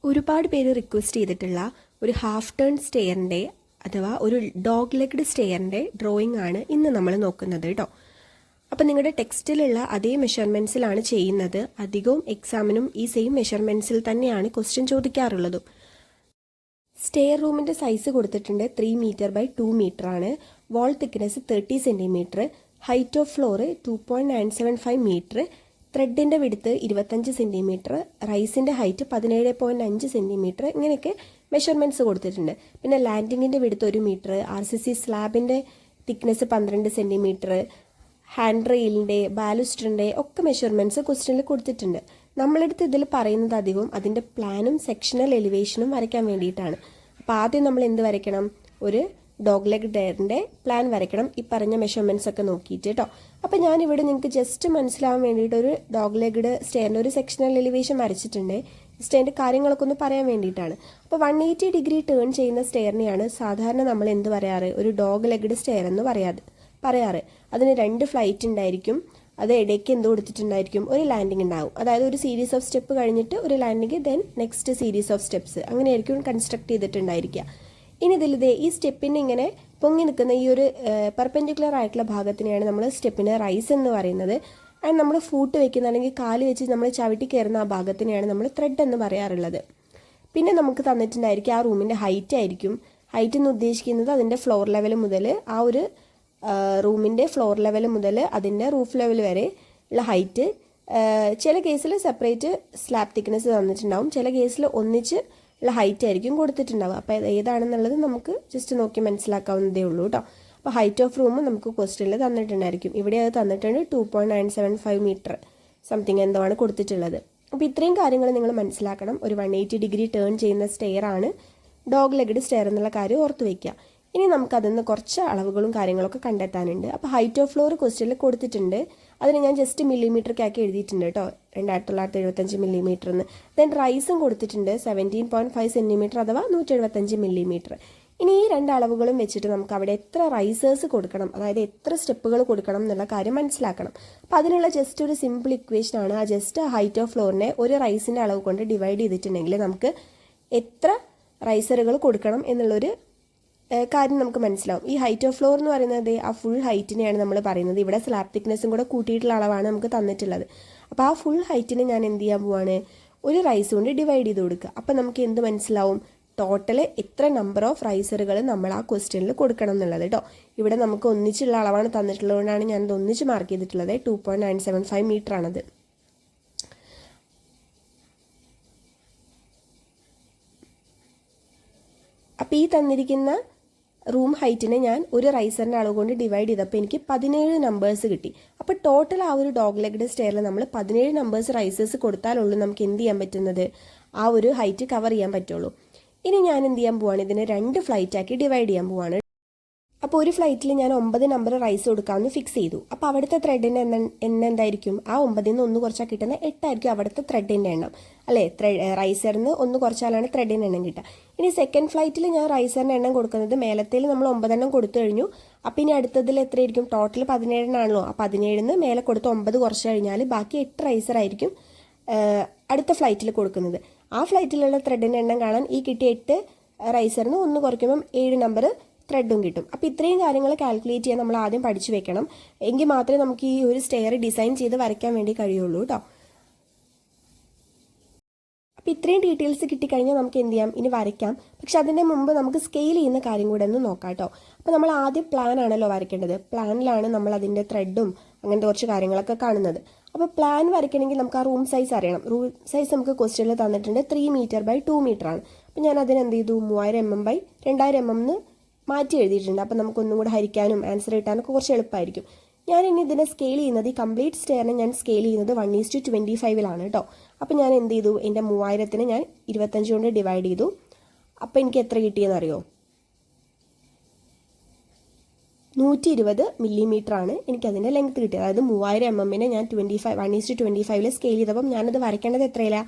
ഒരുപാട് പേര് റിക്വസ്റ്റ് ചെയ്തിട്ടുള്ള ഒരു ഹാഫ് ടേൺ സ്റ്റെയറിൻ്റെ അഥവാ ഒരു ഡോഗ് ലെഗ്ഡ് സ്റ്റെയറിൻ്റെ ഡ്രോയിങ് ആണ് ഇന്ന് നമ്മൾ നോക്കുന്നത് കേട്ടോ. അപ്പം നിങ്ങളുടെ ടെക്സ്റ്റിലുള്ള അതേ മെഷർമെൻറ്റ്സിലാണ് ചെയ്യുന്നത്. അധികവും എക്സാമിനും ഈ സെയിം മെഷർമെൻറ്റ്സിൽ തന്നെയാണ് ക്വസ്റ്റ്യൻ ചോദിക്കാറുള്ളതും. സ്റ്റെയർ റൂമിൻ്റെ സൈസ് കൊടുത്തിട്ടുണ്ട് 3 മീറ്റർ ബൈ 2 മീറ്റർ ആണ്. Wall thickness 30 centimetre. Height of floor 2.975 metre. ത്രെഡിൻ്റെ വിടുത്ത് 25 സെൻറ്റിമീറ്റർ. റൈസിൻ്റെ ഹൈറ്റ് 17.5 സെൻറ്റിമീറ്റർ. ഇങ്ങനെയൊക്കെ മെഷർമെൻറ്റ്സ് കൊടുത്തിട്ടുണ്ട്. പിന്നെ ലാൻഡിങ്ങിൻ്റെ വിടുത്ത് 1 മീറ്റർ. RCC സ്ലാബിൻ്റെ തിക്നെസ് 12 സെൻറ്റിമീറ്റർ. ഹാൻഡ് റെയിലിൻ്റെ, ബാലുസ്റ്ററിൻ്റെ ഒക്കെ മെഷർമെൻറ്റ്സ് ക്വസ്റ്റ്യനിൽ കൊടുത്തിട്ടുണ്ട്. നമ്മളെടുത്ത് ഇതിൽ പറയുന്നത് അധികവും അതിൻ്റെ പ്ലാനും സെക്ഷണൽ എലിവേഷനും വരയ്ക്കാൻ വേണ്ടിയിട്ടാണ്. അപ്പോൾ ആദ്യം നമ്മൾ എന്ത് വരയ്ക്കണം? ഒരു ഡോഗ് ലെഗ് ഡെയറിൻ്റെ പ്ലാൻ വരയ്ക്കണം, ഈ പറഞ്ഞ മെഷർമെൻറ്റ്സ് ഒക്കെ നോക്കിയിട്ട് കേട്ടോ. അപ്പോൾ ഞാനിവിടെ നിങ്ങൾക്ക് ജസ്റ്റ് മനസ്സിലാവാൻ വേണ്ടിയിട്ട് ഒരു ഡോഗ് ലെഗ്ഡ് സ്റ്റെയറിൻ്റെ ഒരു സെക്ഷണൽ എലിവേഷൻ വരച്ചിട്ടുണ്ട്. സ്റ്റെയറിൻ്റെ കാര്യങ്ങളൊക്കെ ഒന്ന് പറയാൻ വേണ്ടിയിട്ടാണ്. അപ്പോൾ 180 ഡിഗ്രി ടേൺ ചെയ്യുന്ന സ്റ്റെയറിനെയാണ് സാധാരണ നമ്മൾ എന്ത് പറയാറ്? ഒരു ഡോഗ് ലെഗ്ഡ് സ്റ്റെയർ എന്ന് പറയാറ്. അതിന് 2 ഫ്ലൈറ്റ് ഉണ്ടായിരിക്കും. അത് ഇടയ്ക്ക് എന്ത് കൊടുത്തിട്ടുണ്ടായിരിക്കും? ഒരു ലാൻഡിങ് ഉണ്ടാവും. അതായത് ഒരു സീരീസ് ഓഫ് സ്റ്റെപ്പ് കഴിഞ്ഞിട്ട് ഒരു landing, then next series of steps, അങ്ങനെയായിരിക്കും കൺസ്ട്രക്ട് ചെയ്തിട്ടുണ്ടായിരിക്കുക. ഇനി ഇതിലിതേ ഈ സ്റ്റെപ്പിന് ഇങ്ങനെ പൊങ്ങി നിൽക്കുന്ന ഈ ഒരു പെർപെൻഡിക്കുലർ ആയിട്ടുള്ള ഭാഗത്തിനെയാണ് നമ്മൾ സ്റ്റെപ്പിന് റൈസ് എന്ന് പറയുന്നത്. ആൻഡ് നമ്മൾ ഫൂട്ട് വെക്കുന്ന അല്ലെങ്കിൽ കാല് വെച്ച് നമ്മൾ ചവിട്ടി കയറുന്ന ആ ഭാഗത്തിനെയാണ് നമ്മൾ ത്രെഡ് എന്ന് പറയാറുള്ളത്. പിന്നെ നമുക്ക് തന്നിട്ടുണ്ടായിരിക്കും ആ റൂമിൻ്റെ ഹൈറ്റ് ആയിരിക്കും. ഹൈറ്റ് എന്ന് ഉദ്ദേശിക്കുന്നത് അതിൻ്റെ ഫ്ലോർ ലെവൽ മുതൽ ആ ഒരു റൂമിൻ്റെ ഫ്ലോർ ലെവൽ മുതൽ അതിൻ്റെ റൂഫ് ലെവൽ വരെ ഉള്ള ഹൈറ്റ്. ചില കേസിൽ സെപ്പറേറ്റ് സ്ലാബ് തിക്നെസ് തന്നിട്ടുണ്ടാവും, ചില കേസിൽ ഒന്നിച്ച് ഉള്ള ഹൈറ്റ് ആയിരിക്കും കൊടുത്തിട്ടുണ്ടാവുക. അപ്പോൾ ഏതാണെന്നുള്ളത് നമുക്ക് ജസ്റ്റ് നോക്കി മനസ്സിലാക്കാവുന്നതേ ഉള്ളൂ കേട്ടോ. അപ്പോൾ ഹൈറ്റ് ഓഫ് റൂം നമുക്ക് ക്വസ്റ്റ്യനിൽ തന്നിട്ടുണ്ടായിരിക്കും. ഇവിടെ അത് തന്നിട്ടുണ്ട് 2.975 മീറ്റർ സംതിങ് എന്തോ ആണ് കൊടുത്തിട്ടുള്ളത്. അപ്പോൾ ഇത്രയും കാര്യങ്ങൾ നിങ്ങൾ മനസ്സിലാക്കണം. ഒരു 180 ഡിഗ്രി ടേൺ ചെയ്യുന്ന സ്റ്റെയർ ആണ് ഡോഗ് ലെഗ്ഡ് സ്റ്റെയർ എന്നുള്ള കാര്യം ഓർത്ത് വയ്ക്കുക. ഇനി നമുക്കതിൽ നിന്ന് കുറച്ച് അളവുകളും കാര്യങ്ങളൊക്കെ കണ്ടെത്താനുണ്ട്. അപ്പോൾ ഹൈറ്റ് ഓഫ് ഫ്ലോർ ക്വസ്റ്റ്യനിൽ കൊടുത്തിട്ടുണ്ട്. അതിന് ഞാൻ ജസ്റ്റ് മില്ലിമീറ്റർക്കാക്കി എഴുതിയിട്ടുണ്ട് കേട്ടോ, 2975 മില്ലിമീറ്റർ എന്ന്. ദെൻ റൈസും കൊടുത്തിട്ടുണ്ട് 17.5 സെൻറ്റിമീറ്റർ അഥവാ 175 മില്ലിമീറ്റർ. ഇനി ഈ 2 അളവുകളും വെച്ചിട്ട് നമുക്ക് അവിടെ എത്ര റൈസേഴ്സ് കൊടുക്കണം, അതായത് എത്ര സ്റ്റെപ്പുകൾ കൊടുക്കണം എന്നുള്ള കാര്യം മനസ്സിലാക്കണം. അപ്പോൾ അതിനുള്ള ജസ്റ്റ് ഒരു സിമ്പിൾ ഇക്വേഷൻ ആണ്. ആ ജസ്റ്റ് ഹൈറ്റ് ഓഫ് ഫ്ലോറിനെ ഒരു റൈസിൻ്റെ അളവ് കൊണ്ട് ഡിവൈഡ് ചെയ്തിട്ടുണ്ടെങ്കിൽ നമുക്ക് എത്ര റൈസറുകൾ കൊടുക്കണം എന്നുള്ളൊരു കാര്യം നമുക്ക് മനസ്സിലാവും. ഈ ഹൈറ്റ് ഓഫ് ഫ്ലോർ എന്ന് പറയുന്നത് ആ ഫുൾ ഹൈറ്റിനെയാണ് നമ്മൾ പറയുന്നത്. ഇവിടെ സ്ലാബ് തിക്നെസ്സും കൂടെ കൂട്ടിയിട്ടുള്ള അളവാണ് നമുക്ക് തന്നിട്ടുള്ളത്. അപ്പോൾ ആ ഫുൾ ഹൈറ്റിനെ ഞാൻ എന്ത് ചെയ്യാൻ പോവാണ്? ഒരു റൈസ് കൊണ്ട് ഡിവൈഡ് ചെയ്ത് കൊടുക്കുക. അപ്പോൾ നമുക്ക് എന്ത് മനസ്സിലാവും? ടോട്ടൽ എത്ര നമ്പർ ഓഫ് റൈസറുകൾ നമ്മൾ ആ ക്വസ്റ്റ്യനിൽ കൊടുക്കണം എന്നുള്ളത് കേട്ടോ. ഇവിടെ നമുക്ക് ഒന്നിച്ചുള്ള അളവാണ് തന്നിട്ടുള്ളതുകൊണ്ടാണ് ഞാനത് ഒന്നിച്ച് മാർക്ക് ചെയ്തിട്ടുള്ളത്. 2.975 മീറ്റർ ആണത്. അപ്പോൾ ഈ തന്നിരിക്കുന്ന റൂം ഹൈറ്റിനെ ഞാൻ ഒരു റൈസറിൻ്റെ അളവ് കൊണ്ട് ഡിവൈഡ് ചെയ്തപ്പോൾ എനിക്ക് 17 നമ്പേഴ്സ് കിട്ടി. അപ്പോൾ ടോട്ടൽ ആ ഒരു ഡോഗ് ലെഗ്ഡ് സ്റ്റെയറിൽ നമ്മൾ 17 നമ്പേഴ്സ് റൈസേഴ്സ് കൊടുത്താലുള്ളൂ നമുക്ക് എന്ത് ചെയ്യാൻ പറ്റുന്നത്? ആ ഒരു ഹൈറ്റ് കവർ ചെയ്യാൻ പറ്റുള്ളൂ. ഇനി ഞാൻ എന്ത് ചെയ്യാൻ പോവാണ്? ഇതിനെ 2 ഫ്ലൈറ്റാക്കി ഡിവൈഡ് ചെയ്യാൻ പോവാണ്. അപ്പോൾ ഒരു ഫ്ലൈറ്റിൽ ഞാൻ 9 നമ്പർ റൈസ് കൊടുക്കാമെന്ന് ഫിക്സ് ചെയ്തു. അപ്പോൾ അവിടുത്തെ ത്രെഡിൻ്റെ എണ്ണം എന്തായിരിക്കും? ആ 9ൽ നിന്ന് 1 കുറച്ചാൽ കിട്ടുന്ന 8 ആയിരിക്കും അവിടുത്തെ ത്രെഡിൻ്റെ എണ്ണം, അല്ലേ? റൈസറിന് 1 കുറച്ചാലാണ് ത്രെഡിൻ്റെ എണ്ണം കിട്ടുക. ഇനി സെക്കൻഡ് ഫ്ലൈറ്റിൽ ഞാൻ റൈസറിൻ്റെ എണ്ണം കൊടുക്കുന്നത് മേലത്തേൽ നമ്മൾ 9 എണ്ണം കൊടുത്തു കഴിഞ്ഞു. അപ്പോൾ ഇനി അടുത്തതിൽ എത്രയായിരിക്കും? ടോട്ടൽ 17 ആണല്ലോ. ആ 17ന് മേലെ കൊടുത്ത് 9 കുറച്ച് കഴിഞ്ഞാൽ ബാക്കി 8 റൈസർ ആയിരിക്കും അടുത്ത ഫ്ലൈറ്റിൽ കൊടുക്കുന്നത്. ആ ഫ്ലൈറ്റിലുള്ള ത്രെഡിൻ്റെ എണ്ണം കാണാൻ ഈ കിട്ടിയ 8 റൈസറിന് 1 കുറയ്ക്കുമ്പം 7 നമ്പർ ത്രെഡും കിട്ടും. അപ്പോൾ ഇത്രയും കാര്യങ്ങൾ കാൽക്കുലേറ്റ് ചെയ്യാൻ നമ്മൾ ആദ്യം പഠിച്ചു വെക്കണം. എങ്കിൽ മാത്രമേ നമുക്ക് ഈ ഒരു സ്റ്റെയർ ഡിസൈൻ ചെയ്ത് വരയ്ക്കാൻ വേണ്ടി കഴിയുള്ളൂ കേട്ടോ. അപ്പോൾ ഇത്രയും ഡീറ്റെയിൽസ് കിട്ടിക്കഴിഞ്ഞാൽ നമുക്ക് എന്ത് ചെയ്യാം? ഇനി വരയ്ക്കാം. പക്ഷെ അതിൻ്റെ മുമ്പ് നമുക്ക് സ്കെയിൽ ചെയ്യുന്ന കാര്യം കൂടെ ഒന്ന് നോക്കാം കേട്ടോ. അപ്പോൾ നമ്മൾ ആദ്യം പ്ലാൻ ആണല്ലോ വരയ്ക്കേണ്ടത്. പ്ലാനിലാണ് നമ്മൾ അതിൻ്റെ ത്രെഡും അങ്ങനത്തെ കുറച്ച് കാര്യങ്ങളൊക്കെ കാണുന്നത്. അപ്പോൾ പ്ലാൻ വരയ്ക്കണമെങ്കിൽ നമുക്ക് ആ റൂം സൈസ് അറിയണം. റൂം സൈസ് നമുക്ക് ക്വസ്റ്റ്യനിൽ തന്നിട്ടുണ്ട് 3 മീറ്റർ ബൈ 2 മീറ്റർ ആണ്. അപ്പോൾ ഞാൻ അതിന് എന്ത് ചെയ്തു? 3000 mm ബൈ 2000 mm എന്ന് മാറ്റി എഴുതിയിട്ടുണ്ട്. അപ്പോൾ നമുക്കൊന്നും കൂടെ ഹരിക്കാനും ആൻസർ കിട്ടാനൊക്കെ കുറച്ച് എളുപ്പമായിരിക്കും. ഞാൻ ഇനി ഇതിനെ സ്കെയിൽ ചെയ്യുന്നത്, ഈ കംപ്ലീറ്റ് സ്റ്റെയറിനെ ഞാൻ സ്കെയിൽ ചെയ്യുന്നത് 1:25 കേട്ടോ. അപ്പോൾ ഞാൻ എന്ത് ചെയ്തു? എൻ്റെ 3000നെ ഞാൻ 25 കൊണ്ട് ഡിവൈഡ് ചെയ്തു. അപ്പോൾ എനിക്ക് എത്ര കിട്ടിയെന്ന് അറിയോ? 120 മില്ലിമീറ്റർ ആണ് എനിക്കതിൻ്റെ ലെങ്ത് കിട്ടിയത്. അതായത് 3000 mm ഞാൻ 1:25 സ്കെയിൽ ചെയ്തപ്പം ഞാനത് വരയ്ക്കേണ്ടത് എത്രയില്ല?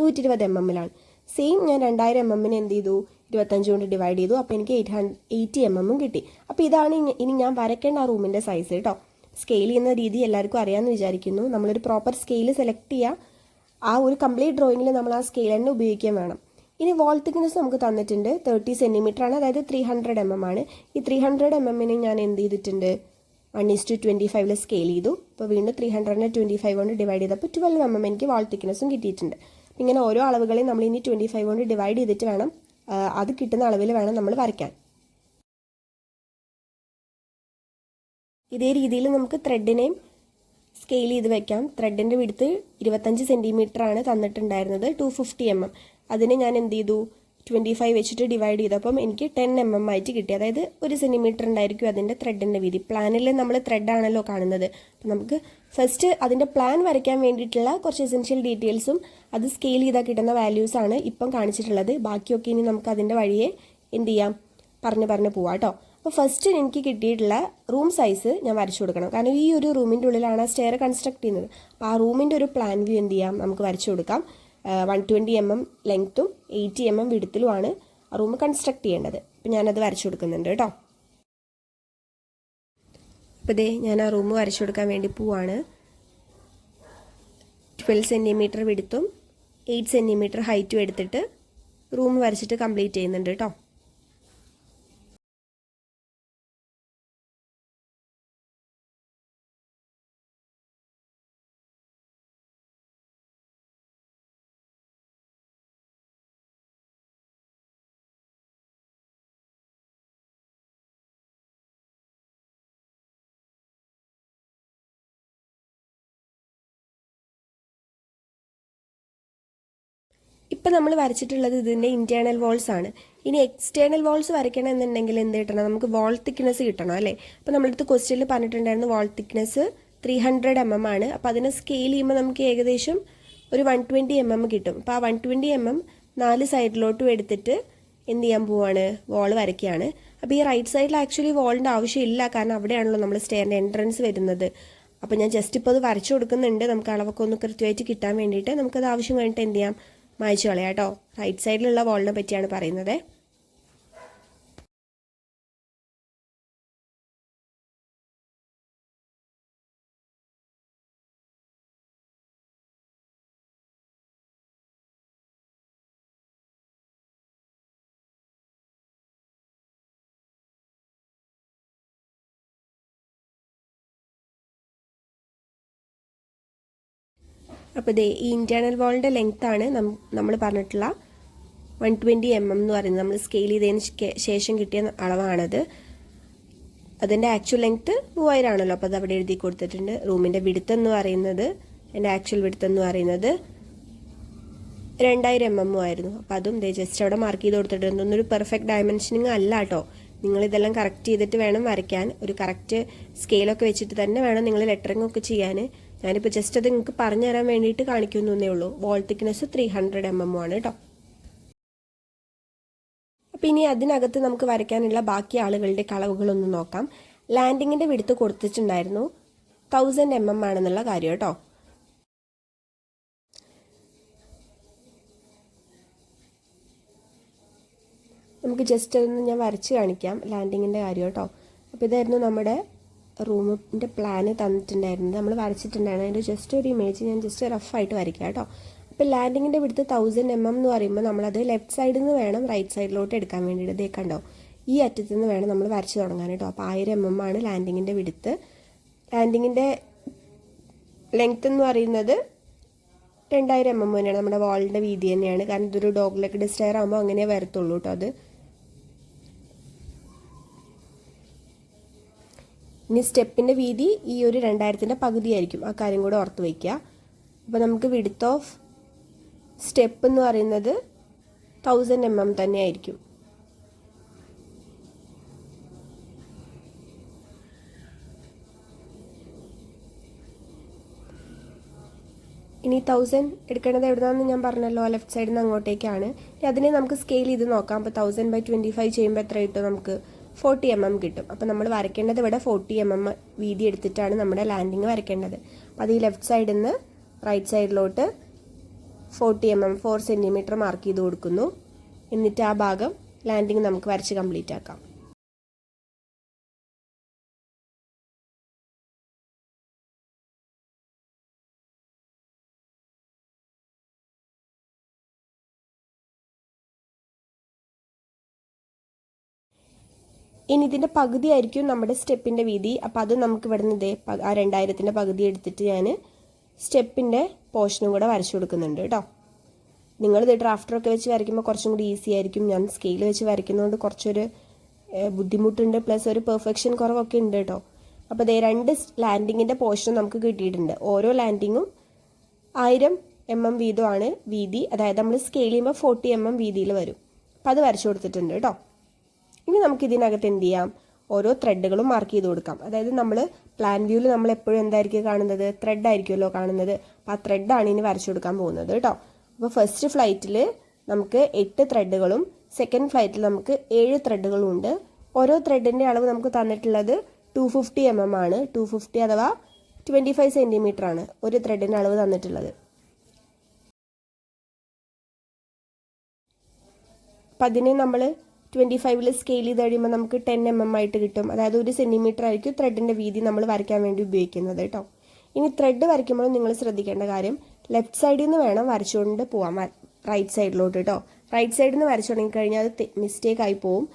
120 mm. സെയിം ഞാൻ 2000 mm എന്ത് ചെയ്തു? 25 കൊണ്ട് ഡിവൈഡ് ചെയ്തു. അപ്പോൾ എനിക്ക് 80 mm കിട്ടി. അപ്പോൾ ഇതാണ് ഇനി ഞാൻ വരയ്ക്കേണ്ട ആ റൂമിൻ്റെ സൈസ് കേട്ടോ. സ്കെയിൽ ചെയ്യുന്ന രീതി എല്ലാവർക്കും അറിയാമെന്ന് വിചാരിക്കുന്നു. നമ്മളൊരു പ്രോപ്പർ സ്കെയിൽ സെലക്ട് ചെയ്യുക. ആ ഒരു കംപ്ലീറ്റ് ഡ്രോയിങ്ങിൽ നമ്മൾ ആ സ്കെയിൽ തന്നെ ഉപയോഗിക്കാൻ വേണം. ഇനി വാൾ തിക്നെസ് നമുക്ക് തന്നിട്ടുണ്ട് 30 സെൻറ്റിമീറ്റർ ആണ്, അതായത് 300 ആണ്. ഈ 300 ഞാൻ എന്ത് ചെയ്തിട്ടുണ്ട്, 1:25 സ്കെയിൽ ചെയ്തു. അപ്പോൾ വീണ്ടും 300നെ 25 കൊണ്ട് ഡിവൈഡ് ചെയ്തപ്പോൾ 12 എനിക്ക് വാൾ തിക്നെസ്സും കിട്ടിയിട്ടുണ്ട്. ഇങ്ങനെ ഓരോ അളവുകളെയും നമ്മൾ ഇനി 25 കൊണ്ട് ഡിവൈഡ് ചെയ്തിട്ട് വേണം അത് കിട്ടുന്ന അളവിൽ വേണം നമ്മൾ വരയ്ക്കാൻ. ഇതേ രീതിയിൽ നമുക്ക് ത്രെഡിനെയും സ്കെയിൽ ചെയ്ത് വെക്കാം. ത്രെഡിൻ്റെ വിടുത്ത് 25 സെൻറ്റിമീറ്റർ ആണ് തന്നിട്ടുണ്ടായിരുന്നത്, 250 അതിന് ഞാൻ എന്ത് ചെയ്തു, 25 വെച്ചിട്ട് ഡിവൈഡ് ചെയ്തപ്പം എനിക്ക് 10 ആയിട്ട് കിട്ടി. അതായത് 1 സെൻറ്റിമീറ്റർ ഉണ്ടായിരിക്കും അതിൻ്റെ ത്രെഡിൻ്റെ വീതി. പ്ലാനിൽ നമ്മൾ ത്രെഡാണല്ലോ കാണുന്നത്. അപ്പം നമുക്ക് ഫസ്റ്റ് അതിൻ്റെ പ്ലാൻ വരയ്ക്കാൻ വേണ്ടിയിട്ടുള്ള കുറച്ച് എസെൻഷ്യൽ ഡീറ്റെയിൽസും അത് സ്കെയിൽ ചെയ്താൽ കിട്ടുന്ന വാല്യൂസാണ് ഇപ്പം കാണിച്ചിട്ടുള്ളത്. ബാക്കിയൊക്കെ ഇനി നമുക്ക് അതിൻ്റെ വഴിയെ എന്ത് ചെയ്യാം, പറഞ്ഞു പോവാം കേട്ടോ. അപ്പോൾ ഫസ്റ്റ് എനിക്ക് കിട്ടിയിട്ടുള്ള റൂം സൈസ് ഞാൻ വരച്ചു കൊടുക്കണം. കാരണം ഈ ഒരു റൂമിൻ്റെ ഉള്ളിലാണ് ആ സ്റ്റെയർ കൺസ്ട്രക്ട് ചെയ്യുന്നത്. അപ്പോൾ ആ റൂമിൻ്റെ ഒരു പ്ലാൻ വ്യൂ എന്ത് ചെയ്യാം, നമുക്ക് വരച്ചു കൊടുക്കാം. 120 ലെങ്ത്തും 80 വിടുത്തിലുമാണ് ആ റൂം കൺസ്ട്രക്ട് ചെയ്യേണ്ടത്. അപ്പം ഞാനത് വരച്ചു കൊടുക്കുന്നുണ്ട് കേട്ടോ. അപ്പോൾ ഇതേ ഞാൻ ആ റൂം വരച്ചു കൊടുക്കാൻ വേണ്ടി പോവാണ്. 12 സെൻറ്റിമീറ്റർ വിടുത്തും 8 സെൻറ്റിമീറ്റർ ഹൈറ്റും എടുത്തിട്ട് റൂം വരച്ചിട്ട് കംപ്ലീറ്റ് ചെയ്യുന്നുണ്ട് കേട്ടോ. ഇപ്പം നമ്മൾ വരച്ചിട്ടുള്ളത് ഇതിൻ്റെ ഇൻറ്റേർണൽ വാൾസ് ആണ്. ഇനി എക്സ്റ്റേണൽ വാൾസ് വരയ്ക്കണം എന്നുണ്ടെങ്കിൽ എന്ത് കിട്ടണം, നമുക്ക് വാൾ തിക്നെസ് കിട്ടണം അല്ലേ. അപ്പോൾ നമ്മളടുത്ത് ക്വസ്റ്റ്യനിൽ പറഞ്ഞിട്ടുണ്ടായിരുന്നു വാൾ തിക്നെസ് 300 ആണ്. അപ്പോൾ അതിനെ സ്കെയിൽ ചെയ്യുമ്പോൾ നമുക്ക് ഏകദേശം ഒരു 120 കിട്ടും. അപ്പോൾ ആ 120 4 സൈഡിലോട്ടും എടുത്തിട്ട് എന്ത് ചെയ്യാൻ പോവാണ്, വാൾ വരയ്ക്കുകയാണ്. അപ്പോൾ ഈ റൈറ്റ് സൈഡിൽ ആക്ച്വലി വാളിൻ്റെ ആവശ്യമില്ല, കാരണം അവിടെയാണല്ലോ നമ്മൾ സ്റ്റെയറിൻ്റെ എൻട്രൻസ് വരുന്നത്. അപ്പോൾ ഞാൻ ജസ്റ്റ് ഇപ്പോൾ അത് വരച്ചു കൊടുക്കുന്നുണ്ട്, നമുക്ക് അളവൊക്കെ ഒന്ന് കൃത്യമായിട്ട് കിട്ടാൻ വേണ്ടിയിട്ട്. നമുക്കത് ആവശ്യം കഴിഞ്ഞിട്ട് എന്ത് ചെയ്യാം, മായ്ച്ചു കളയാം കേട്ടോ. റൈറ്റ് സൈഡിലുള്ള വാളിനെ പറ്റിയാണ് പറയുന്നത്. അപ്പോൾ ഇതേ ഈ ഇൻറ്റേർണൽ വാളിൻ്റെ ലെങ്ത്താണ് നമ്മൾ പറഞ്ഞിട്ടുള്ള 120 എന്ന് പറയുന്നത്. നമ്മൾ സ്കെയിൽ ചെയ്തതിന് ശേഷം കിട്ടിയ അളവാണത്. അതിൻ്റെ ആക്ച്വൽ ലെങ്ത്ത് 3000 ആണല്ലോ, അപ്പോൾ അത് അവിടെ എഴുതി കൊടുത്തിട്ടുണ്ട്. റൂമിൻ്റെ വിടുത്ത് എന്ന് പറയുന്നത്, എൻ്റെ ആക്ച്വൽ വിടുത്ത് എന്ന് പറയുന്നത് 2000 ആയിരുന്നു. അപ്പോൾ അതും ജസ്റ്റ് അവിടെ മാർക്ക് ചെയ്ത് കൊടുത്തിട്ടുണ്ട്. ഒന്നൊരു പെർഫെക്റ്റ് ഡയമെൻഷനിങ് അല്ല കേട്ടോ. നിങ്ങളിതെല്ലാം കറക്റ്റ് ചെയ്തിട്ട് വേണം വരയ്ക്കാൻ. ഒരു കറക്റ്റ് സ്കെയിലൊക്കെ വെച്ചിട്ട് തന്നെ വേണം നിങ്ങൾ ലെറ്ററിംഗ് ഒക്കെ ചെയ്യാൻ. ഞാനിപ്പോൾ ജസ്റ്റ് അത് നിങ്ങൾക്ക് പറഞ്ഞു തരാൻ വേണ്ടിയിട്ട് കാണിക്കുന്നേ ഉള്ളൂ. വാൾ തിക്നെസ് 300 ആണ് കേട്ടോ. അപ്പോൾ ഇനി അതിനകത്ത് നമുക്ക് വരയ്ക്കാനുള്ള ബാക്കി ആളുകളുടെ അളവുകളൊന്ന് നോക്കാം. ലാൻഡിങ്ങിൻ്റെ വിടുത്ത് കൊടുത്തിട്ടുണ്ടായിരുന്നു 1000 ആണെന്നുള്ള കാര്യം കേട്ടോ. നമുക്ക് ജസ്റ്റ് അതൊന്ന് ഞാൻ വരച്ച് കാണിക്കാം, ലാൻഡിങ്ങിൻ്റെ കാര്യം കേട്ടോ. അപ്പോൾ ഇതായിരുന്നു നമ്മുടെ റൂമിൻ്റെ പ്ലാന് തന്നിട്ടുണ്ടായിരുന്നത്, നമ്മൾ വരച്ചിട്ടുണ്ടായിരുന്നു. അതിൻ്റെ ജസ്റ്റ് ഒരു ഇമേജ് ഞാൻ ജസ്റ്റ് റഫായിട്ട് വരയ്ക്കാം കേട്ടോ. അപ്പോൾ ലാൻഡിങ്ങിൻ്റെ വിടുത്ത് 1000 എന്ന് പറയുമ്പോൾ നമ്മളത് ലെഫ്റ്റ് സൈഡിൽ നിന്ന് വേണം റൈറ്റ് സൈഡിലോട്ട് എടുക്കാൻ വേണ്ടിയിട്ട്. ഇതേ കണ്ടോ, ഈ അറ്റത്തു നിന്ന് വേണം നമ്മൾ വരച്ച് തുടങ്ങാൻ കേട്ടോ. അപ്പോൾ 1000 ആണ് ലാൻഡിങ്ങിൻ്റെ വിടുത്ത്. ലാൻഡിങ്ങിൻ്റെ ലെങ്ത്ത് എന്ന് പറയുന്നത് 2000 തന്നെയാണ്. നമ്മുടെ വാളിൻ്റെ വീതി തന്നെയാണ്, കാരണം ഇതൊരു ഡോഗ് ലെഗ്ഡ് സ്റ്റെയർ ആകുമ്പോൾ അങ്ങനെ വരത്തുള്ളൂ കേട്ടോ. അത് ഇനി സ്റ്റെപ്പിൻ്റെ വീതി ഈ ഒരു 2000ൻ്റെ പകുതിയായിരിക്കും, ആ കാര്യം കൂടെ ഓർത്ത് വയ്ക്കുക. അപ്പോൾ നമുക്ക് വിഡ്ത്ത് ഓഫ് സ്റ്റെപ്പ് എന്ന് പറയുന്നത് 1000 തന്നെ ആയിരിക്കും. ഇനി 1000 എടുക്കേണ്ടത് എവിടുന്നാന്ന് ഞാൻ പറഞ്ഞല്ലോ, ലെഫ്റ്റ് സൈഡിൽ നിന്ന് അങ്ങോട്ടേക്കാണ്. അതിനെ നമുക്ക് സ്കെയിൽ ചെയ്ത് നോക്കാം. അപ്പോൾ 1000/25 ചെയ്യുമ്പോൾ എത്ര കിട്ടും, നമുക്ക് 40 കിട്ടും. അപ്പോൾ നമ്മൾ വരയ്ക്കേണ്ടത് ഇവിടെ 40 വീതി എടുത്തിട്ടാണ് നമ്മുടെ ലാൻഡിങ് വരയ്ക്കേണ്ടത്. അപ്പോൾ അത് ഈ ലെഫ്റ്റ് സൈഡിൽ നിന്ന് റൈറ്റ് സൈഡിലോട്ട് 4 സെൻറ്റിമീറ്റർ മാർക്ക് ചെയ്ത് കൊടുക്കുന്നു. എന്നിട്ട് ആ ഭാഗം ലാൻഡിങ് നമുക്ക് വരച്ച് കംപ്ലീറ്റ് ആക്കാം. ഇനി ഇതിൻ്റെ പകുതി ആയിരിക്കും നമ്മുടെ സ്റ്റെപ്പിൻ്റെ വീതി. അപ്പോൾ അത് നമുക്ക് ഇവിടെ നിന്ന് ഇതേ ആ 2000-ൻ്റെ പകുതി എടുത്തിട്ട് ഞാൻ സ്റ്റെപ്പിൻ്റെ പോർഷനും കൂടെ വരച്ചു കൊടുക്കുന്നുണ്ട് കേട്ടോ. നിങ്ങളിത് ഡ്രാഫ്റ്ററൊക്കെ വെച്ച് വരയ്ക്കുമ്പോൾ കുറച്ചും കൂടി ഈസി ആയിരിക്കും. ഞാൻ സ്കെയിൽ വെച്ച് വരയ്ക്കുന്നതുകൊണ്ട് കുറച്ചൊരു ബുദ്ധിമുട്ടുണ്ട്, പ്ലസ് ഒരു പെർഫെക്ഷൻ കുറവൊക്കെ ഉണ്ട് കേട്ടോ. അപ്പോൾ ദേ 2 ലാൻഡിങ്ങിൻ്റെ പോർഷൻ നമുക്ക് കിട്ടിയിട്ടുണ്ട്. ഓരോ ലാൻഡിങ്ങും 1000 mm വീതമാണ് വീതി, അതായത് നമ്മൾ സ്കെയിൽ ചെയ്യുമ്പോൾ 40 mm വീതിയിൽ വരും. അപ്പോൾ അത് വരച്ചു കൊടുത്തിട്ടുണ്ട് കേട്ടോ. ഇനി നമുക്ക് ഇതിനകത്ത് എന്ത് ചെയ്യാം, ഓരോ ത്രെഡുകളും മാർക്ക് ചെയ്ത് കൊടുക്കാം. അതായത് നമ്മൾ പ്ലാൻ വ്യൂവിൽ നമ്മൾ എപ്പോഴും എന്തായിരിക്കും കാണുന്നത്, ത്രെഡ് ആയിരിക്കുമല്ലോ കാണുന്നത്. അപ്പോൾ ആ ത്രെഡാണ് ഇനി വരച്ചു കൊടുക്കാൻ പോകുന്നത് കേട്ടോ. അപ്പോൾ ഫസ്റ്റ് ഫ്ലൈറ്റിൽ നമുക്ക് 8 ത്രെഡുകളും സെക്കൻഡ് ഫ്ലൈറ്റിൽ നമുക്ക് 7 ത്രെഡുകളും ഉണ്ട്. ഓരോ ത്രെഡിൻ്റെ അളവ് നമുക്ക് തന്നിട്ടുള്ളത് 250 mm ആണ്. 250 അഥവാ 25 cm ആണ് ഒരു ത്രെഡിൻ്റെ അളവ് തന്നിട്ടുള്ളത്. അപ്പം അതിനെ നമ്മൾ 25-ൽ സ്കെയിൽ ചെയ്ത് കഴിയുമ്പോൾ നമുക്ക് 10 mm ആയിട്ട് കിട്ടും. അതായത് 1 cm ആയിരിക്കും ത്രെഡിൻ്റെ വീതി നമ്മൾ വരയ്ക്കാൻ വേണ്ടി ഉപയോഗിക്കുന്നത് കേട്ടോ. ഇനി ത്രെഡ് വരയ്ക്കുമ്പോൾ നിങ്ങൾ ശ്രദ്ധിക്കേണ്ട കാര്യം, ലെഫ്റ്റ് സൈഡിൽ നിന്ന് വേണം വരച്ചുകൊണ്ട് പോകാൻ റൈറ്റ് സൈഡിലോട്ട് കേട്ടോ. റൈറ്റ് സൈഡിൽ നിന്ന് വരച്ചു തുടങ്ങി കഴിഞ്ഞാൽ അത് മിസ്റ്റേക്ക് ആയി പോവും.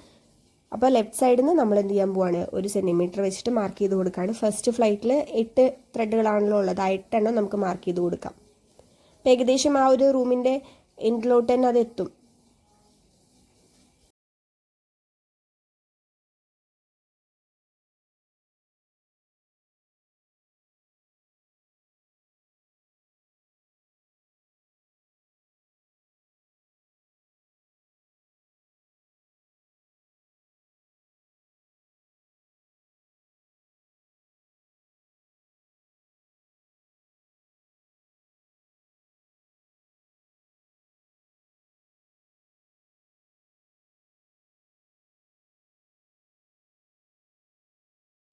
അപ്പോൾ ലെഫ്റ്റ് സൈഡിൽ നിന്ന് നമ്മൾ എന്ത് ചെയ്യാൻ പോവാണ്, 1 cm വെച്ചിട്ട് മാർക്ക് ചെയ്ത് കൊടുക്കുകയാണ്. ഫസ്റ്റ് ഫ്ലൈറ്റിൽ 8 ത്രെഡുകളാണല്ലോ ഉള്ളത്, ആ 8 എണ്ണം നമുക്ക് മാർക്ക് ചെയ്ത് കൊടുക്കാം. അപ്പോൾ ഏകദേശം ആ ഒരു റൂമിൻ്റെ എൻഡിലോട്ട് തന്നെ അത് എത്തും.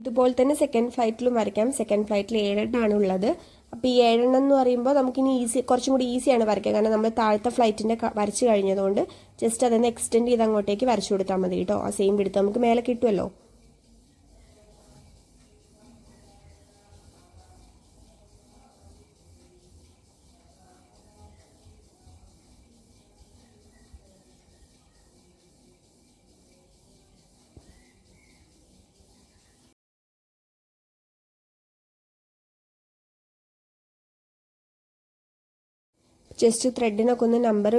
ഇതുപോലെ തന്നെ സെക്കൻഡ് ഫ്ലൈറ്റിലും വരയ്ക്കാം. സെക്കൻഡ് ഫ്ലൈറ്റിൽ 7 എണ്ണമാണ് ഉള്ളത്. അപ്പോൾ ഈ 7 എണ്ണം എന്ന് പറയുമ്പോൾ നമുക്കിനി കുറച്ചും കൂടി ഈസിയാണ് വരയ്ക്കാൻ. കാരണം നമ്മൾ താഴത്തെ ഫ്ലൈറ്റിൻ്റെ വരച്ച് കഴിഞ്ഞതുകൊണ്ട് ജസ്റ്റ് അതൊന്ന് എക്സ്റ്റെൻഡ് ചെയ്ത് അങ്ങോട്ടേക്ക് വരച്ചു കൊടുത്താൽ മതി കേട്ടോ. ആ സെയിം പിടുത്ത് നമുക്ക് മേലെ കിട്ടുമല്ലോ. ജസ്റ്റ് ത്രെഡിനൊക്കെ ഒന്ന് നമ്പർ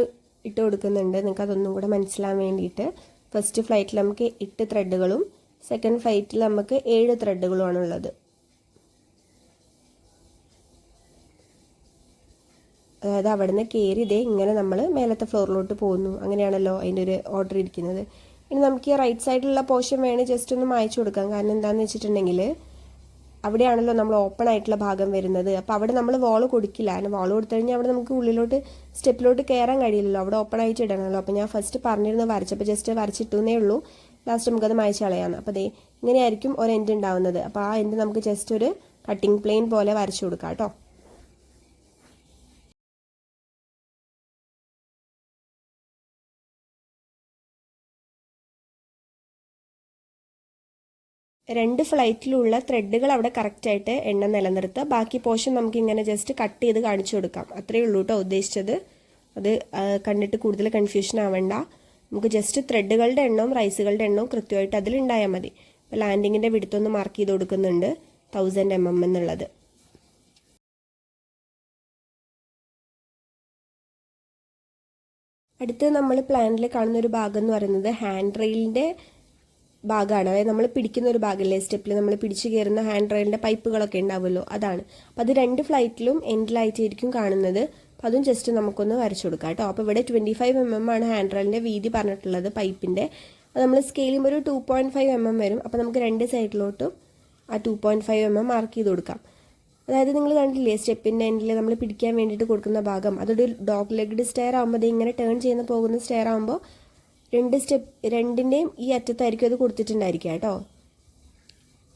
ഇട്ട് കൊടുക്കുന്നുണ്ട്, നിങ്ങൾക്ക് അതൊന്നും കൂടെ മനസ്സിലാൻ വേണ്ടിയിട്ട്. ഫസ്റ്റ് ഫ്ലൈറ്റിൽ നമുക്ക് 8 ത്രെഡുകളും സെക്കൻഡ് ഫ്ലൈറ്റിൽ നമുക്ക് 7 ത്രെഡുകളുമാണ് ഉള്ളത്. അതായത് അവിടെ നിന്ന് കയറി ഇതേ ഇങ്ങനെ നമ്മൾ മേലത്തെ ഫ്ലോറിലോട്ട് പോകുന്നു. അങ്ങനെയാണല്ലോ അതിൻ്റെ ഒരു ഓർഡർ ഇരിക്കുന്നത്. ഇനി നമുക്ക് ഈ റൈറ്റ് സൈഡിലുള്ള പോർഷൻ വേണേൽ ജസ്റ്റ് ഒന്ന് മായ്ച്ചു കൊടുക്കാം. കാരണം എന്താണെന്ന് വെച്ചിട്ടുണ്ടെങ്കിൽ അവിടെയാണല്ലോ നമ്മൾ ഓപ്പൺ ആയിട്ടുള്ള ഭാഗം വരുന്നത്. അപ്പോൾ അവിടെ നമ്മൾ വാൾ കൊടുക്കില്ല. കാരണം വാൾ കൊടുത്തു കഴിഞ്ഞാൽ അവിടെ നമുക്ക് ഉള്ളിലോട്ട് സ്റ്റെപ്പിലോട്ട് കയറാൻ കഴിയില്ലല്ലോ, അവിടെ ഓപ്പൺ ആയിട്ട് ഇടണമല്ലോ. അപ്പോൾ ഞാൻ ഫസ്റ്റ് പറഞ്ഞിരുന്നു വരച്ചപ്പോൾ ജസ്റ്റ് വരച്ചിട്ടേ ഉള്ളൂ. ലാസ്റ്റ് നമുക്കത് മായ്ച്ച് കളയാമെന്ന്. അപ്പോൾ അതേ ഇങ്ങനെയായിരിക്കും ഒരു എൻഡ് ഉണ്ടാവുന്നത്. അപ്പോൾ ആ എൻഡ് നമുക്ക് ജസ്റ്റ് ഒരു കട്ടിങ് പ്ലെയിൻ പോലെ വരച്ചു കൊടുക്കാം കേട്ടോ. രണ്ട് ഫ്ലൈറ്റിലുള്ള ത്രെഡുകൾ അവിടെ കറക്റ്റായിട്ട് എണ്ണം നിലനിർത്തുക. ബാക്കി പോർഷൻ നമുക്ക് ഇങ്ങനെ ജസ്റ്റ് കട്ട് ചെയ്ത് കാണിച്ചു കൊടുക്കാം. അത്രയേ ഉള്ളൂ കേട്ടോ ഉദ്ദേശിച്ചത്. അത് കണ്ടിട്ട് കൂടുതൽ കൺഫ്യൂഷൻ ആവണ്ട. നമുക്ക് ജസ്റ്റ് ത്രെഡുകളുടെ എണ്ണവും റൈസുകളുടെ എണ്ണവും കൃത്യമായിട്ട് അതിലുണ്ടായാൽ മതി. ഇപ്പോൾ ലാൻഡിങ്ങിൻ്റെ വിടുത്തൊന്ന് മാർക്ക് ചെയ്ത് കൊടുക്കുന്നുണ്ട് 1000 mm എന്നുള്ളത്. അടുത്ത് നമ്മൾ പ്ലാനിൽ കാണുന്ന ഒരു ഭാഗം എന്ന് പറയുന്നത് ഹാൻഡ് റെയിലിൻ്റെ ഭാഗമാണ്. അതായത് നമ്മൾ പിടിക്കുന്ന ഒരു ഭാഗമല്ലേ, സ്റ്റെപ്പിൽ നമ്മൾ പിടിച്ച് കയറുന്ന ഹാൻഡ് റെയിലിൻ്റെ പൈപ്പുകളൊക്കെ ഉണ്ടാവുമല്ലോ, അതാണ്. അപ്പോൾ അത് 2 ഫ്ലൈറ്റിലും എൻഡിലായിട്ടായിരിക്കും കാണുന്നത്. അപ്പോൾ അതും ജസ്റ്റ് നമുക്കൊന്ന് വരച്ചു കൊടുക്കാം കേട്ടോ. അപ്പോൾ ഇവിടെ 25 mm ആണ് ഹാൻഡ് റെയിലിൻ്റെ വീതി പറഞ്ഞിട്ടുള്ളത് പൈപ്പിൻ്റെ. അത് നമ്മൾ സ്കെയിൽ ചെയ്യുമ്പോൾ ഒരു 2.5 mm വരും. അപ്പോൾ നമുക്ക് 2 സൈഡിലോട്ടും ആ 2.5 mm മാർക്ക് ചെയ്ത് കൊടുക്കാം. അതായത് നിങ്ങൾ കണ്ടില്ലേ സ്റ്റെപ്പിൻ്റെ എൻഡിൽ നമ്മൾ പിടിക്കാൻ വേണ്ടിയിട്ട് കൊടുക്കുന്ന ഭാഗം, അതൊരു ഡോഗ് ലെഗ്ഡ് സ്റ്റെയർ ആകുമ്പോൾ അത് ഇങ്ങനെ ടേൺ ചെയ്യുന്ന പോകുന്ന സ്റ്റെയർ ആകുമ്പോൾ 2 സ്റ്റെപ്പ് 2ൻ്റെയും ഈ അറ്റത്തായിരിക്കും അത് കൊടുത്തിട്ടുണ്ടായിരിക്കുക കേട്ടോ.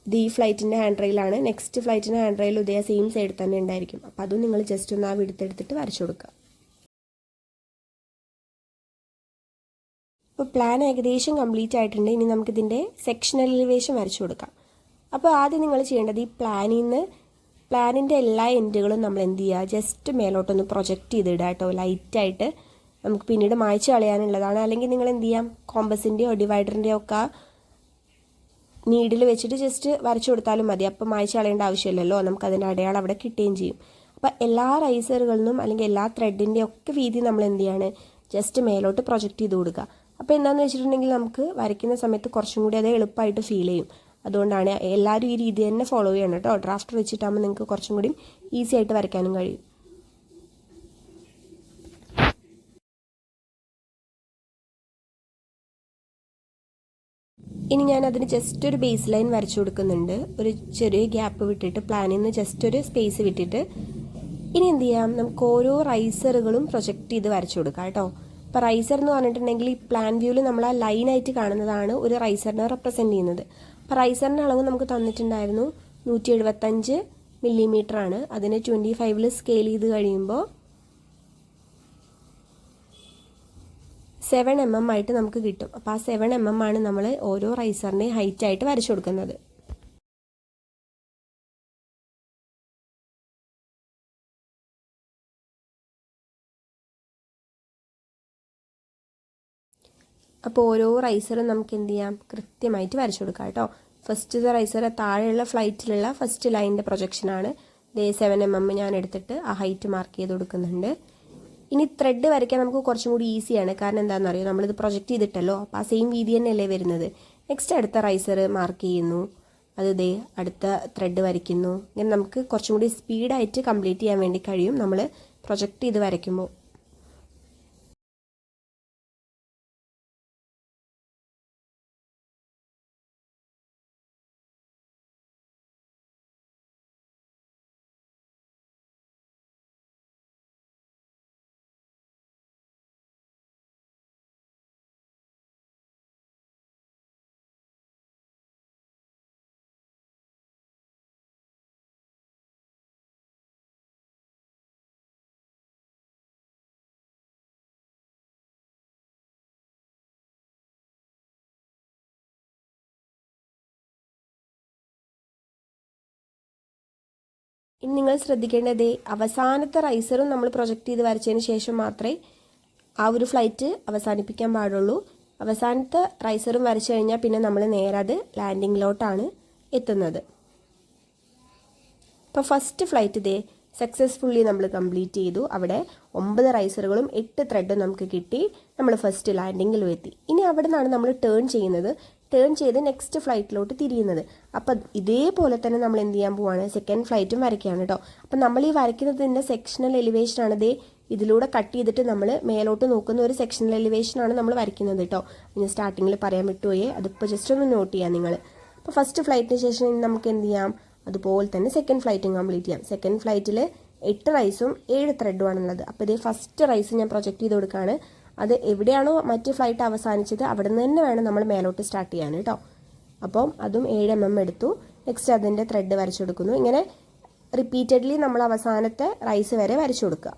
ഇത് ഈ ഫ്ലൈറ്റിൻ്റെ ഹാൻഡ് റെയിലാണ്. നെക്സ്റ്റ് ഫ്ലൈറ്റിൻ്റെ ഹാൻഡ് റെയിൽ ഇതേ സെയിം സൈഡിൽ തന്നെ ഉണ്ടായിരിക്കും. അപ്പോൾ അതും നിങ്ങൾ ജസ്റ്റ് ഒന്ന് ആ വിടുത്തെടുത്തിട്ട് വരച്ചു കൊടുക്കുക. അപ്പോൾ പ്ലാൻ ഏകദേശം കംപ്ലീറ്റ് ആയിട്ടുണ്ട്. ഇനി നമുക്കിതിൻ്റെ സെക്ഷണൽ എലിവേഷൻ വരച്ചു കൊടുക്കാം. അപ്പോൾ ആദ്യം നിങ്ങൾ ചെയ്യേണ്ടത് ഈ പ്ലാനിൻ്റെ എല്ലാ എൻഡുകളും നമ്മൾ എന്ത് ചെയ്യുക, ജസ്റ്റ് മേലോട്ടൊന്ന് പ്രൊജക്റ്റ് ചെയ്തിടുക കേട്ടോ, ലൈറ്റായിട്ട്. നമുക്ക് പിന്നീട് മായ്ച്ച് കളയാനുള്ളതാണ്. അല്ലെങ്കിൽ നിങ്ങൾ എന്ത് ചെയ്യാം, കോമ്പസിൻ്റെയോ ഡിവൈഡറിൻ്റെയോ ഒക്കെ നീഡിൽ വെച്ചിട്ട് ജസ്റ്റ് വരച്ചു കൊടുത്താലും മതി. അപ്പം മായ്ച്ച് കളയേണ്ട ആവശ്യമില്ലല്ലോ, നമുക്കതിൻ്റെ അടയാളം അവിടെ കിട്ടുകയും ചെയ്യും. അപ്പോൾ എല്ലാ റൈസറുകളിലും അല്ലെങ്കിൽ എല്ലാ ത്രെഡിൻ്റെ ഒക്കെ വീതി നമ്മൾ എന്ത് ചെയ്യാണ്, ജസ്റ്റ് മേലോട്ട് പ്രൊജക്റ്റ് ചെയ്ത് കൊടുക്കുക. അപ്പോൾ എന്താണെന്ന് വെച്ചിട്ടുണ്ടെങ്കിൽ നമുക്ക് വരയ്ക്കുന്ന സമയത്ത് കുറച്ചും കൂടി അത് എളുപ്പമായിട്ട് ഫീൽ ചെയ്യും. അതുകൊണ്ടാണ് എല്ലാവരും ഈ രീതി തന്നെ ഫോളോ ചെയ്യണം കേട്ടോ. ഡ്രാഫ്റ്റർ വെച്ചിട്ടാകുമ്പോൾ നിങ്ങൾക്ക് കുറച്ചും കൂടി ഈസി ആയിട്ട് വരയ്ക്കാനും കഴിയും. ഇനി ഞാൻ അതിന് ജസ്റ്റ് ഒരു ബേസ് ലൈൻ വരച്ചു കൊടുക്കുന്നുണ്ട്. ഒരു ചെറിയ ഗ്യാപ്പ് വിട്ടിട്ട് പ്ലാനിൽ നിന്ന് ജസ്റ്റ് ഒരു സ്പേസ് വിട്ടിട്ട് ഇനി എന്ത് ചെയ്യാം, നമുക്ക് ഓരോ റൈസറുകളും പ്രൊജക്റ്റ് ചെയ്ത് വരച്ചു കൊടുക്കാം കേട്ടോ. അപ്പോൾ റൈസർ എന്ന് പറഞ്ഞിട്ടുണ്ടെങ്കിൽ ഈ പ്ലാൻ വ്യൂവിൽ നമ്മൾ ആ ലൈനായിട്ട് കാണുന്നതാണ് ഒരു റൈസറിനെ റെപ്രസെൻറ്റ് ചെയ്യുന്നത്. അപ്പോൾ റൈസറിൻ്റെ അളവ് നമുക്ക് തന്നിട്ടുണ്ടായിരുന്നു 175 മില്ലിമീറ്റർ ആണ്. അതിനെ 25 സ്കെയിൽ ചെയ്ത് കഴിയുമ്പോൾ 7 mm ആയിട്ട് നമുക്ക് കിട്ടും. അപ്പോൾ ആ 7 mm ആണ് നമ്മൾ ഓരോ റൈസറിനെ ഹൈറ്റ് ആയിട്ട് വരച്ചു കൊടുക്കുന്നത്. അപ്പോൾ ഓരോ റൈസറും നമുക്ക് എന്ത് ചെയ്യാം, കൃത്യമായിട്ട് വരച്ചു കൊടുക്കാം കേട്ടോ. ഫസ്റ്റ് റൈസർ താഴെയുള്ള ഫ്ലൈറ്റിലുള്ള ഫസ്റ്റ് ലൈനിൻ്റെ പ്രൊജക്ഷനാണ്. 7 mm ഞാൻ എടുത്തിട്ട് ആ ഹൈറ്റ് മാർക്ക് ചെയ്ത് കൊടുക്കുന്നുണ്ട്. ഇനി ത്രെഡ് വരയ്ക്കാൻ നമുക്ക് കുറച്ചും കൂടി ഈസിയാണ്. കാരണം എന്താണെന്ന് അറിയോ, നമ്മളിത് പ്രൊജക്റ്റ് ചെയ്തിട്ടല്ലോ, അപ്പോൾ ആ സെയിം വീതി തന്നെയല്ലേ വരുന്നത്. നെക്സ്റ്റ് അടുത്ത റൈസർ മാർക്ക് ചെയ്യുന്നു, അത് അടുത്ത ത്രെഡ് വരയ്ക്കുന്നു. ഇങ്ങനെ നമുക്ക് കുറച്ചും കൂടി സ്പീഡായിട്ട് കംപ്ലീറ്റ് ചെയ്യാൻ വേണ്ടി കഴിയും നമ്മൾ പ്രൊജക്റ്റ് ചെയ്ത് വരയ്ക്കുമ്പോൾ. ഇനി നിങ്ങൾ ശ്രദ്ധിക്കേണ്ടത് അവസാനത്തെ റൈസറും നമ്മൾ പ്രൊജക്റ്റ് ചെയ്ത് വരച്ചതിന് ശേഷം മാത്രമേ ആ ഒരു ഫ്ലൈറ്റ് അവസാനിപ്പിക്കാൻ പാടുള്ളൂ. അവസാനത്തെ റൈസറും വരച്ചു കഴിഞ്ഞാൽ പിന്നെ നമ്മൾ നേരെ അത് ലാൻഡിങ്ങിലോട്ടാണ് എത്തുന്നത്. ഇപ്പോൾ ഫസ്റ്റ് ഫ്ലൈറ്റ് സക്സസ്ഫുള്ളി നമ്മൾ കംപ്ലീറ്റ് ചെയ്തു. അവിടെ 9 റൈസറുകളും 8 ത്രെഡും നമുക്ക് കിട്ടി. നമ്മൾ ഫസ്റ്റ് ലാൻഡിങ്ങിലും എത്തി. ഇനി അവിടെ നിന്നാണ് നമ്മൾ ടേൺ ചെയ്യുന്നത്. ടേൺ ചെയ്ത് നെക്സ്റ്റ് ഫ്ലൈറ്റിലോട്ട് തിരിയുന്നത്. അപ്പം ഇതേപോലെ തന്നെ നമ്മൾ എന്ത് ചെയ്യാൻ പോവാണ്, സെക്കൻഡ് ഫ്ലൈറ്റും വരയ്ക്കുകയാണ് കേട്ടോ. അപ്പം നമ്മൾ ഈ വരയ്ക്കുന്നതിൻ്റെ സെക്ഷണൽ എലിവേഷനാണ് ഇതിലൂടെ കട്ട് ചെയ്തിട്ട് നമ്മൾ മേലോട്ട് നോക്കുന്ന ഒരു സെക്ഷണൽ എലിവേഷനാണ് നമ്മൾ വരയ്ക്കുന്നത് കേട്ടോ. ഇനി സ്റ്റാർട്ടിങ്ങിൽ പറയാൻ വിട്ടുപോയേ, അതിപ്പോൾ ജസ്റ്റ് ഒന്ന് നോട്ട് ചെയ്യാം നിങ്ങൾ. അപ്പോൾ ഫസ്റ്റ് ഫ്ലൈറ്റിന് ശേഷം നമുക്ക് എന്ത് ചെയ്യാം, അതുപോലെ തന്നെ സെക്കൻഡ് ഫ്ലൈറ്റും കംപ്ലീറ്റ് ചെയ്യാം. സെക്കൻഡ് ഫ്ലൈറ്റിൽ 8 റൈസും 7 ത്രെഡും ആണുള്ളത്. അപ്പോൾ ഫസ്റ്റ് റൈസ് ഞാൻ പ്രൊജക്റ്റ് ചെയ്ത് കൊടുക്കുകയാണ്. അത് എവിടെയാണോ മറ്റ് ഫ്ലൈറ്റ് അവസാനിച്ചത് അവിടെ നിന്ന് തന്നെ വേണം നമ്മൾ മേലോട്ട് സ്റ്റാർട്ട് ചെയ്യാൻ കേട്ടോ. അപ്പം അതും 7 mm എടുത്തു. നെക്സ്റ്റ് അതിൻ്റെ ത്രെഡ് വരച്ചു കൊടുക്കുന്നു. ഇങ്ങനെ റിപ്പീറ്റഡ്ലി നമ്മൾ അവസാനത്തെ റൈസ് വരെ വരച്ചു കൊടുക്കുക.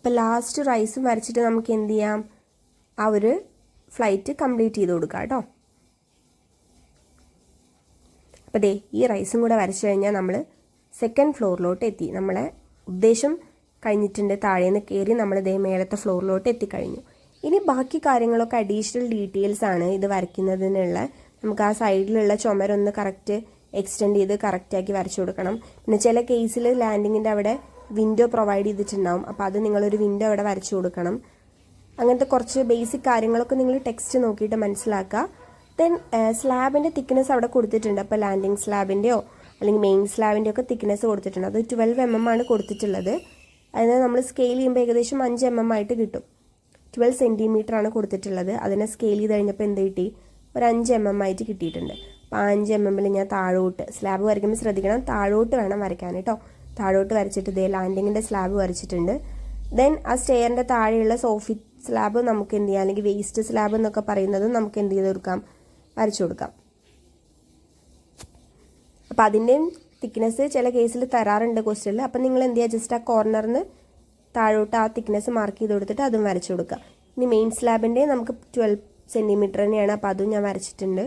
അപ്പോൾ ലാസ്റ്റ് റൈസും വരച്ചിട്ട് നമുക്ക് എന്ത് ചെയ്യാം, ആ ഒരു ഫ്ലൈറ്റ് കംപ്ലീറ്റ് ചെയ്ത് കൊടുക്കാം കേട്ടോ. അപ്പോൾ ഈ റൈസും കൂടെ വരച്ചു കഴിഞ്ഞാൽ നമ്മൾ സെക്കൻഡ് ഫ്ലോറിലോട്ട് എത്തി. നമ്മളെ ഉദ്ദേശം കഴിഞ്ഞിട്ടുണ്ട്. താഴേന്ന് കയറി നമ്മൾ മേലത്തെ ഫ്ലോറിലോട്ട് എത്തിക്കഴിഞ്ഞു. ഇനി ബാക്കി കാര്യങ്ങളൊക്കെ അഡീഷണൽ ഡീറ്റെയിൽസ് ആണ് ഇത് വരയ്ക്കുന്നതിനുള്ള. നമുക്ക് ആ സൈഡിലുള്ള ചുമരൊന്ന് കറക്റ്റ് എക്സ്റ്റെൻഡ് ചെയ്ത് കറക്റ്റാക്കി വരച്ചു കൊടുക്കണം. പിന്നെ ചില കേസിൽ ലാൻഡിങ്ങിൻ്റെ അവിടെ വിൻഡോ പ്രൊവൈഡ് ചെയ്തിട്ടുണ്ടാവും. അപ്പോൾ അത് നിങ്ങളൊരു വിൻഡോ അവിടെ വരച്ചു കൊടുക്കണം. അങ്ങനത്തെ കുറച്ച് ബേസിക് കാര്യങ്ങളൊക്കെ നിങ്ങൾ ടെക്സ്റ്റ് നോക്കിയിട്ട് മനസ്സിലാക്കുക. ദെൻ സ്ലാബിൻ്റെ തിക്നെസ് അവിടെ കൊടുത്തിട്ടുണ്ട്. അപ്പോൾ ലാൻഡിങ് സ്ലാബിൻ്റെയോ അല്ലെങ്കിൽ മെയിൻ സ്ലാബിൻ്റെ ഒക്കെ തിക്നെസ് കൊടുത്തിട്ടുണ്ട്. അത് 12 mm ആണ് കൊടുത്തിട്ടുള്ളത്. അതിനെ നമ്മൾ സ്കെയിൽ ചെയ്യുമ്പോൾ ഏകദേശം 5 mm ആയിട്ട് കിട്ടും. 12 cm ആണ് കൊടുത്തിട്ടുള്ളത്. അതിനെ സ്കെയിൽ ചെയ്ത് കഴിഞ്ഞപ്പോൾ എന്ത് കിട്ടി? ഒരു 5 mm ആയിട്ട് കിട്ടിയിട്ടുണ്ട്. അപ്പോൾ 5 mm ഞാൻ താഴോട്ട് സ്ലാബ് വരയ്ക്കുമ്പോൾ ശ്രദ്ധിക്കണം, താഴോട്ട് വേണം വരയ്ക്കാൻ കേട്ടോ. താഴോട്ട് വരച്ചിട്ട് ഇതേ ലാൻഡിങ്ങിൻ്റെ സ്ലാബ് വരച്ചിട്ടുണ്ട്. ദെൻ ആ സ്റ്റെയറിൻ്റെ താഴെയുള്ള സോഫിറ്റ് സ്ലാബ് നമുക്ക് എന്ത് ചെയ്യാം, അല്ലെങ്കിൽ വേസ്റ്റ് സ്ലാബ് എന്നൊക്കെ പറയുന്നത് നമുക്ക് എന്ത് ചെയ്ത് കൊടുക്കാം, വരച്ചു കൊടുക്കാം. അപ്പോൾ അതിൻ്റെയും തിക്നെസ് ചില കേസിൽ തരാറുണ്ട് ക്വസ്റ്റ്യനിൽ. അപ്പം നിങ്ങൾ എന്ത് ചെയ്യുക, ജസ്റ്റ് ആ കോർണറിന് താഴോട്ട് ആ തിക്നെസ് മാർക്ക് ചെയ്ത് കൊടുത്തിട്ട് അതും വരച്ചു കൊടുക്കുക. ഇനി മെയിൻ സ്ലാബിൻ്റെ നമുക്ക് 12 cm തന്നെയാണ്. അപ്പോൾ അതും ഞാൻ വരച്ചിട്ടുണ്ട്.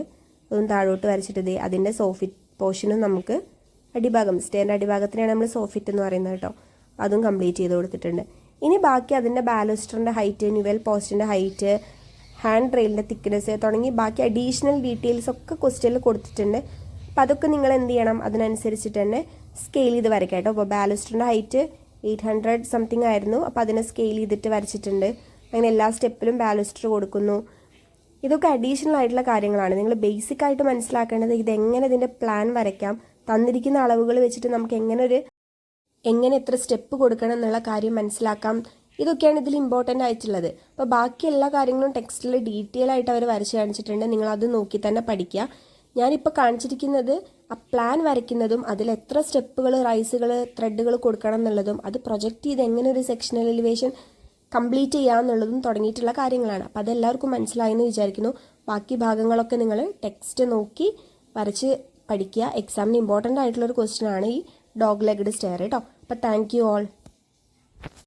അതും താഴോട്ട് വരച്ചിട്ട് ഇതേ അതിൻ്റെ സോഫിറ്റ് പോർഷനും നമുക്ക് അടിഭാഗം സ്റ്റെയറിൻ്റെ അടിഭാഗത്തിനാണ് നമ്മൾ സോഫിറ്റ് എന്ന് പറയുന്നത് കേട്ടോ. അതും കംപ്ലീറ്റ് ചെയ്ത് കൊടുത്തിട്ടുണ്ട്. ഇനി ബാക്കി അതിൻ്റെ ബാലുസ്റ്ററിൻ്റെ ഹൈറ്റ്, ന്യൂവൽ പോസ്റ്റിൻ്റെ ഹൈറ്റ്, ഹാൻഡ് റെയിലിൻ്റെ തിക്നെസ് തുടങ്ങി ബാക്കി അഡീഷണൽ ഡീറ്റെയിൽസ് ഒക്കെ ക്വസ്റ്റ്യനിൽ കൊടുത്തിട്ടുണ്ട്. അപ്പോൾ അതൊക്കെ നിങ്ങൾ എന്ത് ചെയ്യണം, അതിനനുസരിച്ചിട്ട് തന്നെ സ്കെയിൽ ചെയ്ത് വരയ്ക്കാം കേട്ടോ. അപ്പോൾ ബാലുസ്റ്ററിൻ്റെ ഹൈറ്റ് 800 സംതിങ് ആയിരുന്നു. അപ്പോൾ അതിനെ സ്കെയിൽ ചെയ്തിട്ട് വരച്ചിട്ടുണ്ട്. അങ്ങനെ എല്ലാ സ്റ്റെപ്പിലും ബാലുസ്റ്റർ കൊടുക്കുന്നു. ഇതൊക്കെ അഡീഷണൽ ആയിട്ടുള്ള കാര്യങ്ങളാണ്. നിങ്ങൾ ബേസിക് ആയിട്ട് മനസ്സിലാക്കേണ്ടത് ഇതെങ്ങനെ ഇതിൻ്റെ പ്ലാൻ വരയ്ക്കാം, തന്നിരിക്കുന്ന അളവുകൾ വെച്ചിട്ട് നമുക്ക് എങ്ങനെ എത്ര സ്റ്റെപ്പ് കൊടുക്കണം എന്നുള്ള കാര്യം മനസ്സിലാക്കാം. ഇതൊക്കെയാണ് ഇതിൽ ഇമ്പോർട്ടൻ്റ് ആയിട്ടുള്ളത്. അപ്പോൾ ബാക്കി എല്ലാ കാര്യങ്ങളും ടെക്സ്റ്റിൽ ഡീറ്റെയിൽ ആയിട്ട് അവർ വരച്ച് കാണിച്ചിട്ടുണ്ട്. നിങ്ങളത് നോക്കി തന്നെ പഠിക്കുക. ഞാനിപ്പോൾ കാണിച്ചിരിക്കുന്നത് ആ പ്ലാൻ വരയ്ക്കുന്നതും അതിൽ എത്ര സ്റ്റെപ്പുകൾ, റൈസുകൾ, ത്രെഡുകൾ കൊടുക്കണം എന്നുള്ളതും അത് പ്രൊജക്റ്റ് ചെയ്ത് എങ്ങനെ ഒരു സെക്ഷണൽ എലിവേഷൻ കംപ്ലീറ്റ് ചെയ്യാമെന്നുള്ളതും തുടങ്ങിയിട്ടുള്ള കാര്യങ്ങളാണ്. അപ്പോൾ അതെല്ലാവർക്കും മനസ്സിലായെന്ന് വിചാരിക്കുന്നു. ബാക്കി ഭാഗങ്ങളൊക്കെ നിങ്ങൾ ടെക്സ്റ്റ് നോക്കി വരച്ച് പഠിക്കുക. എക്സാമിന് ഇമ്പോർട്ടൻ്റ് ആയിട്ടുള്ളൊരു ക്വസ്റ്റ്യൻ ആണ് ഈ ഡോഗ് ലെഗ്ഡ് സ്റ്റെയർ കേട്ടോ. അപ്പോൾ താങ്ക് യു ഓൾ.